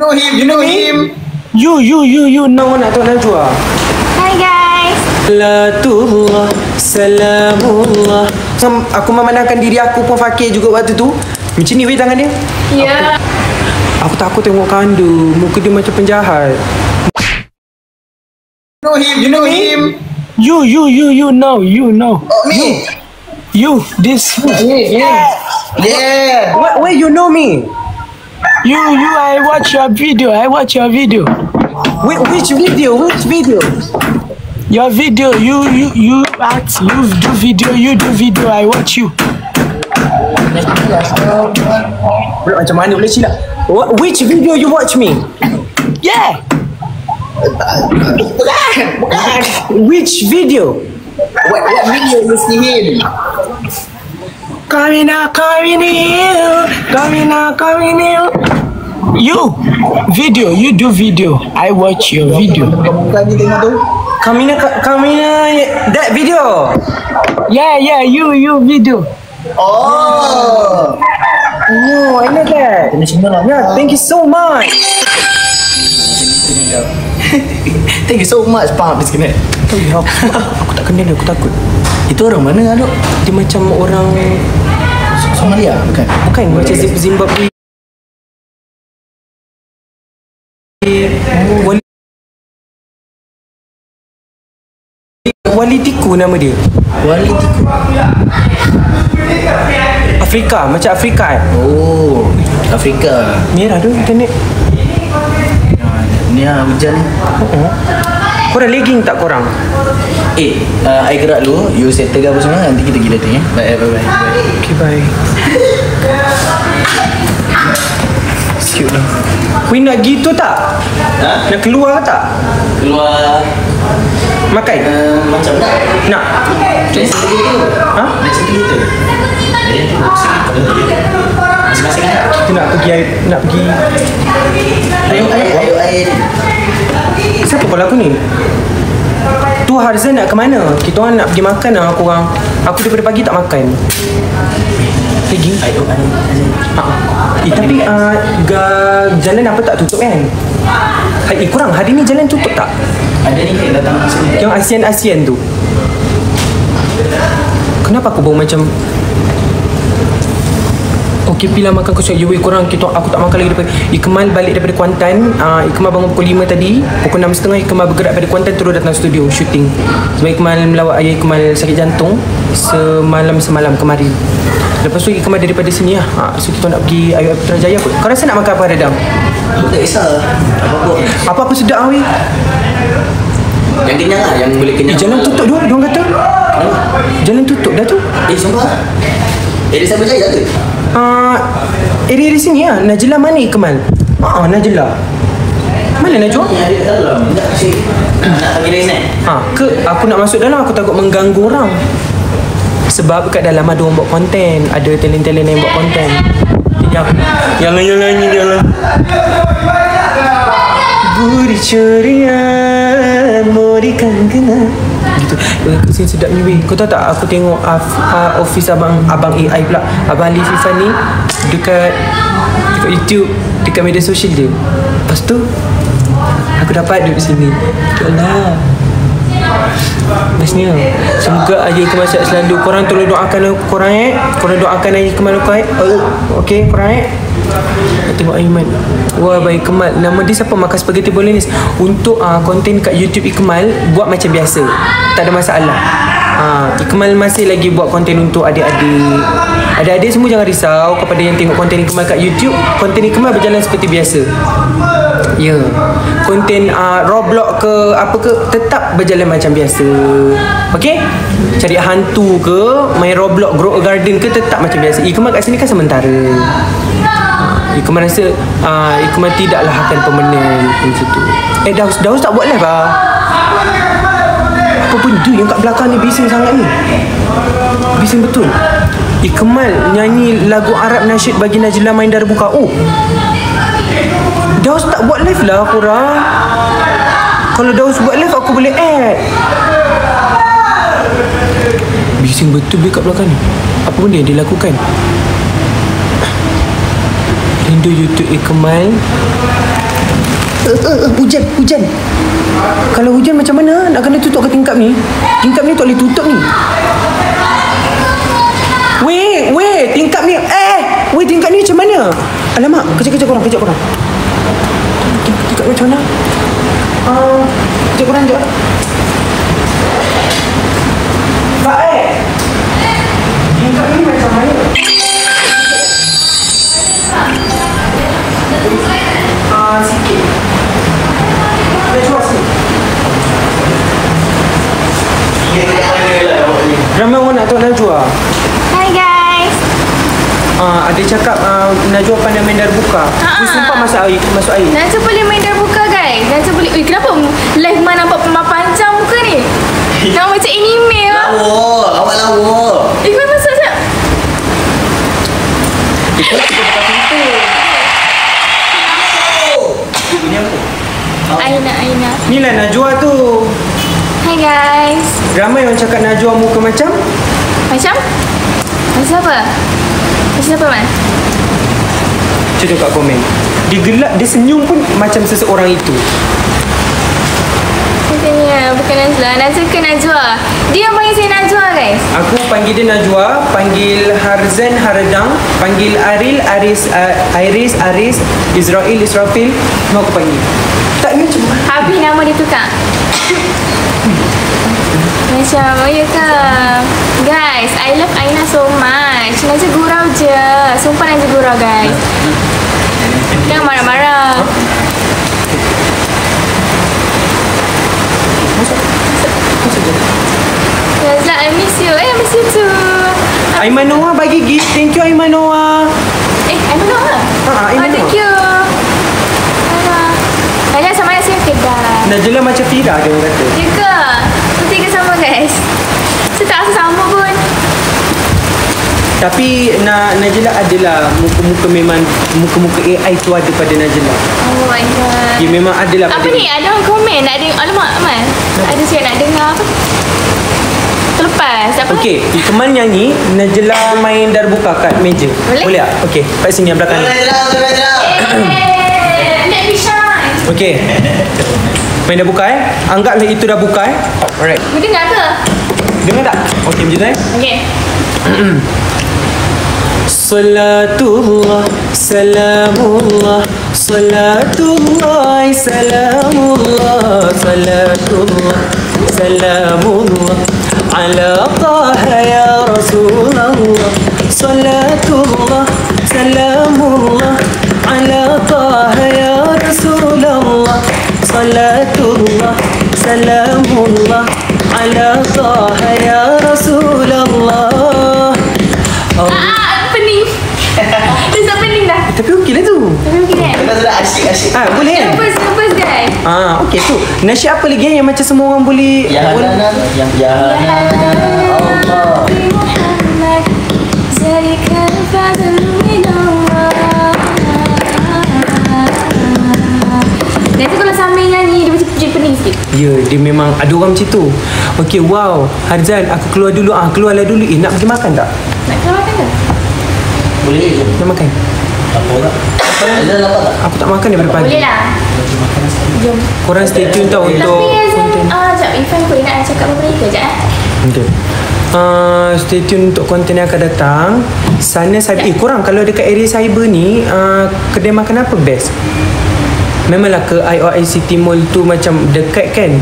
know him. You know him. You know nak tahu Najwa. Hi guys. Salatullah, salamullah. Aku memandangkan diri aku pun fakir juga waktu tu. Macam ni weh tangan dia. Ya. Aku takut tengok kandu. Muka dia macam penjahat. Know him. You know him. You know. Oh, me. You, this. Yeah. Where you know me? You, I watch your video. Which video? Your video, you act, you do video, I watch you. Macam mana boleh silap? Which video you watch me? Yeah. Bukan. Which video? What video you see him? Coming out. You do video. I watch your video. Bukan ni tengok tu. Kamina, that video. Yeah, you video. Oh, I know that. Yeah, thank you so much. thank you so much, Pak. Disconnect. Aku tak kenal dia, aku takut. Itu orang mana, Aduk? Dia macam orang Somalia, bukan? bukan macam Zimbabwe. Wali Tiku nama dia. Wali Tiku. Afrika, macam Afrika kan? Oh, Afrika. Merah tu internet. Ni hujan ni. Korang legging tak korang? I gerak dulu. You settle apa semua. Nanti kita pergi dating. Bye. Okay, bye. Cute lah. Weh nak gitu tak? Ha? Nak keluar tak? Keluar. Makan? Macam nak. Nak? Next kali tu. Ha? Next kali tu. Masing-masing kan? Kita nak pergi Ayo. Siapa call aku ni? Tu Harzan nak ke mana? Kita orang nak pergi makan lah korang. Aku daripada pagi tak makan. Pergi? Ayo. Tapi jalan apa tak tutup kan? Korang hari ni jalan tutup tak? Ada ni yang datang di sini. Yang ASEAN tu. Kenapa aku bau macam okey, pilih makan kosong. Korang aku tak makan lagi daripada Ikmal balik daripada Kuantan. Ikmal bangun pukul 5 tadi. Pukul 6.30 Ikmal bergerak dari Kuantan terus datang studio shooting. Sebab Ikmal melawat ayah Ikmal sakit jantung semalam kemarin. Lepas tu Ikmal daripada sini lah. So kita nak pergi Ayu Putrajaya kot. Kau rasa nak makan apa Radam? Tak kisah. Apa-apa sedap Awi. Yang kenyang lah. Yang boleh kenyang. Jalan tutup tu, diorang kata. Jalan tutup dah tu. Sumpah. Dia sampai jaya ke? Area di sini lah. Najla mana Ikmal? Najla. Mana Najwa? Ada kat dalam. Nak pergi dari sini? Ke aku nak masuk dalam, aku takut mengganggu orang. Sebab kat dalam ada orang buat konten. Ada talent-talent yang buat konten. Yang nyanyi dia lah. Budi ceria Modikan kena gitu. Kesin sedap ni weh. Kau tahu tak aku tengok office abang AI pula, Abang Ali Fifan ni dekat YouTube, dekat media sosial dia. Lepas tu aku dapat duduk sini. Yalah, bestnya. Semoga Ayah Ikmal sihat selalu. Korang tolong doakan korang doakan Ayah Ikmal okey korang tengok Aiman. Wah, baik Ikmal. Nama dia siapa? Makan spaghetti bolognese. Untuk konten kat YouTube Ikmal buat macam biasa. Tak ada masalah. Ikmal masih lagi buat konten untuk adik-adik. Adik-adik semua jangan risau kepada yang tengok konten Ikmal kat YouTube. Konten Ikmal berjalan seperti biasa. Ya. Konten Roblox ke apa ke tetap berjalan macam biasa. Okey? Cari hantu ke, main Roblox Grow a Garden ke tetap macam biasa. Ikmal kat sini kan sementara. Ikmal rasa Ikmal tidaklah akan permanent macam tu. Daus tak buat live lah. Apa benda yang kat belakang ni bising sangat ni? Bising betul. Ikmal nyanyi lagu Arab nasyid bagi Najla main darah buka. Daus tak buat live lah korang. Kalau Daus buat live aku boleh add. Bising betul dia kat belakang ni. Apa benda yang dia lakukan? Rindu YouTube Ikmal. Hujan. Kalau hujan macam mana nak kena tutup ke tingkap ni? Tingkap ni tak boleh tutup ni. Weh, tingkap ni. Weh, tingkap ni macam mana? Alamak, kejap korang. Tingkap macam mana? Kejap korang jap. Tingkap ni macam mana? Sikit. Najwa sikit. Ramai orang nak tahu Najwa. Hi guys. Ada cakap Najwa pandai main darbuka. Sumpah masuk air. Najwa boleh main darbuka guys. Najwa boleh. Kenapa live mana nampak panjang muka ni? Nampak macam anime lah. Awak lawa. Kau masuk sekejap. Aina. Inilah Najwa tu. Hi guys. Ramai orang cakap Najwa muka macam Macam apa? Macam apa man? Cuba kat komen. Dia gelak, dia senyum pun macam seseorang itu. Katanya bukan Najwa. Najwa ke Najwa? Dia yang panggil saya Najwa guys. Aku panggil dia Najwa, panggil Harzan Haredang, panggil Aril Iris Israfil. Semua aku panggil. Tak ni macam mana? Habis nama dia tukar. Macam ya ke? Guys, I love Aina so much. Najwa gurau je. Sumpah Najwa gurau guys. Jangan marah-marah. Najwa, I miss you. I miss you too. Aiman Noah bagi gift. Thank you Aiman Noah. Aiman Noah? Aiman thank you. Najwa sama nasi kedai. Najla macam Fira dia orang kata. Ya ke? Kita tiga sama guys. Saya tak rasa sama pun. Tapi Najla adalah muka-muka memang muka-muka AI tu ada pada Najla. Oh my god. Dia memang adalah Apa pada ni? Ada orang komen nak dengar. Alamak Amal. Ada cakap nak dengar apa? Terlepas. Apa? Okey, Kemal nyanyi, Najla main darbuka kat meja. Boleh? tak? Okey, kat sini yang belakang ni. Let me shine. Okey. Main dah buka Anggaplah itu dah buka Alright. Kau dengar ke? Dengar tak? Okey macam tu Okey. Salatullah Salamullah Salatullah Salamullah Salatullah Salamullah Ala Taha ya Rasulullah Salatullah Salamullah Ala Taha ya Rasulullah Salatullah Salamullah Ala Taha ya Rasulullah. Pening. Dah tak pening dah. Tapi okey lah tu. Tapi okey kan? Dah asyik. Boleh kan? Lepas guys. Okey tu. Nasyid apa lagi yang macam semua orang boleh Ya Allah. Muhammad Zalikan fadl min Allah. Nanti kalau sambil nyanyi dia macam jadi pening sikit. Ya, dia memang ada orang macam tu. Okey, wow. Harzan, aku keluar dulu. Keluarlah dulu. Nak pergi makan tak? Nak keluar makan ke? Boleh je. Nak makan? Apa tak? Ada lapar tak? Aku tak makan daripada pagi. Boleh lah. Jom. Korang stay tune tau untuk Tapi konten. sekejap Ifan kau nak cakap apa mereka sekejap Okay. Stay tune untuk konten yang akan datang. Sana cyber. Korang kalau dekat area cyber ni kedai makan apa best? Memanglah ke IOICT Mall tu macam dekat kan?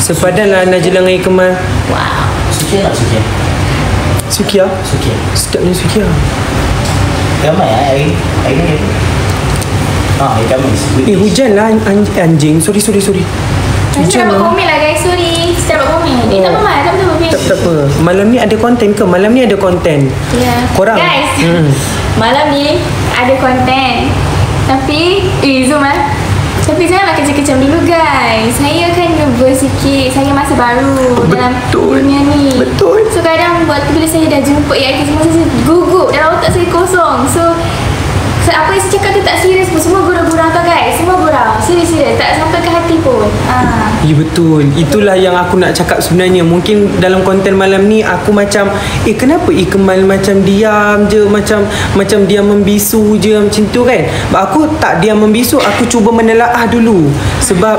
Sepadan lah Najla dengan Kemal. Wow. Sukia tak Sukia? Sukia? Sukia. Sedapnya Sukia. Ramai air ni. Air Kamis. Hujan lah anjing. Sorry. Nanti Hujan dapat lah. komen lah guys. Sorry. Kita dapat komen. Tak apa-apa. Tak apa-apa. Tak apa. Malam ni ada konten ke? Malam ni ada konten. Ya. Korang? Guys. Malam ni ada konten. Tapi zoom Tapi janganlah kecam-kecam dulu guys. Saya kan nervous sikit. Saya masih baru dalam dunia ni. Betul. So kadang bila saya dah jumpa AI semua, saya gugup. Dalam otak saya kosong. So apa yang saya cakap tu tak serius pun. Semua gurau-gurau tau guys. Semua gurau. Serius. Tak sampai ke hati pun. Ya betul. Itulah yang aku nak cakap sebenarnya. Mungkin dalam konten malam ni aku macam kenapa Ikmal macam diam je, macam diam membisu je macam tu kan. Aku tak diam membisu, aku cuba menelaah dulu. Sebab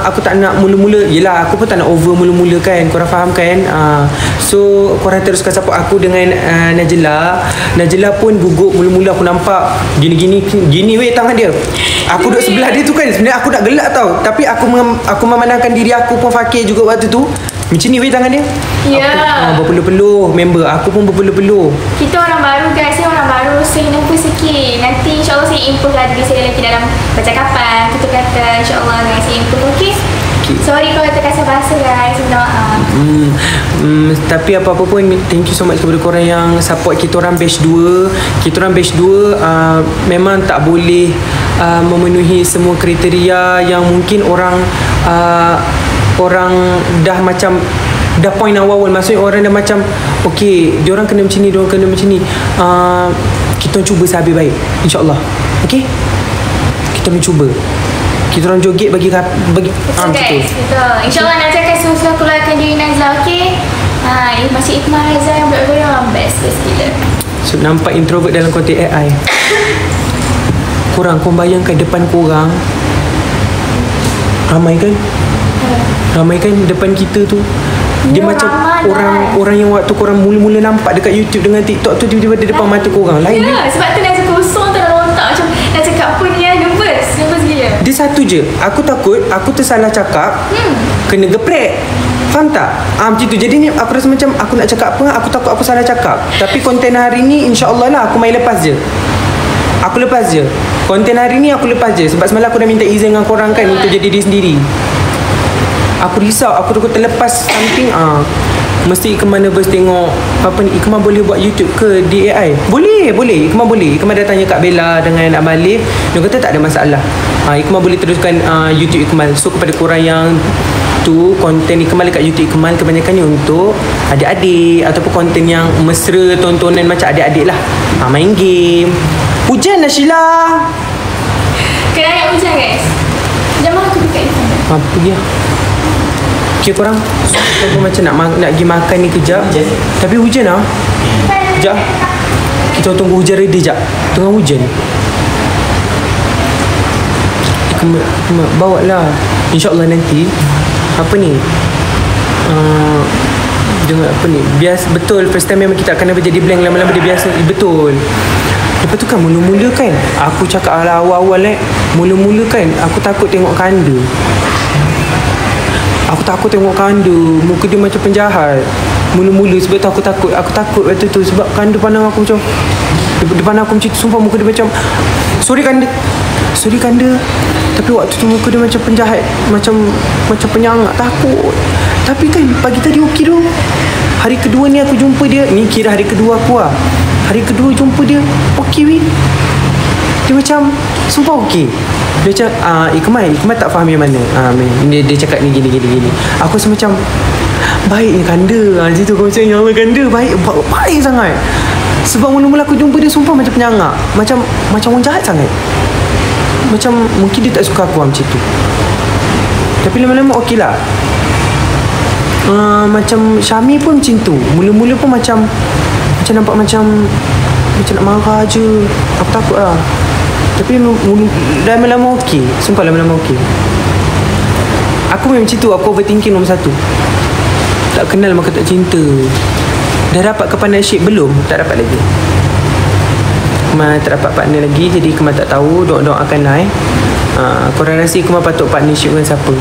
aku tak nak mula-mula, yelah aku pun tak nak over mula-mula kan. Korang faham kan? So korang teruskan support aku dengan Najla pun gugup mula-mula. Aku nampak gini weh tangan dia. Aku duduk sebelah dia tu kan. Sebenarnya aku nak gelak tau, tapi aku memandangkan diri aku pun fakir juga waktu tu. Macam ni weh tangan dia. Ya. Berpeluh-peluh. Member aku pun berpeluh-peluh. Kita orang baru guys, saya orang baru, saya nervous sikit. Nanti insyaAllah saya improve lagi lagi dalam percakapan. Kita kata insyaAllah guys, saya improve. Okay? Sorry kalau terkasar bahasa guys, minta maaf. Tapi apa-apa pun, thank you so much kepada korang yang support kita orang batch 2. Kita orang batch 2 memang tak boleh memenuhi semua kriteria yang mungkin orang dah macam dah point awal. Maksudnya orang dah macam okay, diorang kena macam ni, diorang kena macam ni. Kita orang cuba sehabis baik, InsyaAllah. Okay, kita orang cuba. Kita orang joget bagi Betul guys, betul. InsyaAllah Najla akan susah keluarkan diri Najla. Okay, masih Ikmal Reza yang budak-budak orang best gila. So nampak introvert dalam konten AI. Korang bayangkan depan korang ramai kan depan kita tu. Dia macam orang yang waktu korang mula-mula nampak dekat YouTube dengan TikTok tu tiba-tiba di depan mata korang. Lain dia. Sebab tu Najla kosong dalam otak. Macam nak cakap apa ni, nervous gila. Dia satu je, aku takut aku tersalah cakap, kena geprek. Faham tak? Macam tu. Jadi ni aku rasa macam aku nak cakap apa, aku takut aku salah cakap. Tapi konten hari ni insyaAllah lah aku main lepas je. Aku lepas je. Konten hari ni aku lepas je. Sebab semalam aku dah minta izin dengan korang kan untuk jadi diri sendiri. Aku risau, aku takut terlepas something. Mesti Ikmal nervous tengok apa ni, Ikmal boleh buat YouTube ke di AI? Boleh Ikmal boleh. Ikmal dah tanya Kak Bella dengan Abang Alif, dia kata tak ada masalah. Ikmal boleh teruskan YouTube Ikmal. So kepada korang yang tu, konten Ikmal dekat YouTube Ikmal kebanyakannya untuk adik-adik ataupun konten yang mesra, tontonan macam adik-adik lah. Main game. Hujan lah Sheila. Kena ayat hujan guys. Jangan aku buka Ikmal. Pergi lah. Okay korang, aku macam nak pergi makan ni kejap. Tapi hujan lah. Kejap. Kita tunggu hujan reda sekejap. Tengah hujan. Bawa lah. InsyaAllah nanti apa ni, dengan apa ni, biasa. Betul, first time memang kita akan jadi blank. Lama-lama dia biasa. Betul. Lepas tu kan mula-mula kan aku cakap awal-awal mula-mula kan aku takut tengok Kanda. Aku takut tengok Kanda, muka dia macam penjahat. Mula-mula sebab tu aku takut waktu tu. Sebab Kanda pandang aku macam, dia pandang aku macam tu. Sumpah muka dia macam, sorry Kanda. Tapi waktu tu muka dia macam penjahat, macam penyangak. Takut. Tapi kan pagi tadi okey tu. Hari kedua ni aku jumpa dia. Ni kira hari kedua aku lah. Hari kedua jumpa dia, okey weh. Dia macam, sumpah okey. Dia macam, Ikmal tak faham yang mana. Dia cakap ni gini. Aku rasa macam, baik ni Kanda. Situ aku macam, ya Allah Kanda, baik sangat. Sebab mula-mula aku jumpa dia, sumpah macam penyangak. Macam orang jahat sangat. Macam, mungkin dia tak suka aku macam tu. Tapi lama-lama okey lah. Macam Syami pun macam tu. Mula-mula pun macam nampak macam nak marah je. Aku takut lah. Tapi lama-lama okey. Sumpah lama-lama okey. Aku memang macam tu. Aku overthinking nombor 1. Tak kenal maka tak cinta. Dah dapat ke partnership? Belum. Tak dapat lagi. Kemal tak dapat partner lagi. Jadi Kemal tak tahu. Doakan lah korang rasa Ikmal patut partnership dengan siapa?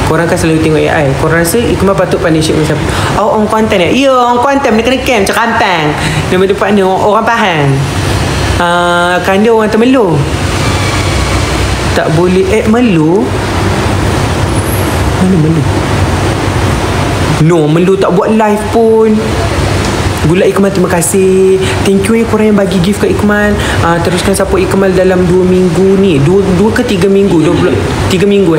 Korang kan selalu tengok AI. Korang rasa Ikmal patut partnership dengan siapa? Orang Kuantan ya? Ya, orang Kuantan. Benda kena-kena macam Kantang. Nama dia partner orang Pahang. Kanda orang Temelur. Tak boleh Melur. Mana Melur? No, Melur tak buat live pun. Gula Ikmal, terima kasih. Thank you korang yang bagi gift kat Ikmal. Teruskan support Ikmal dalam 2 minggu ni. 2 ke 3 minggu? 3 minggu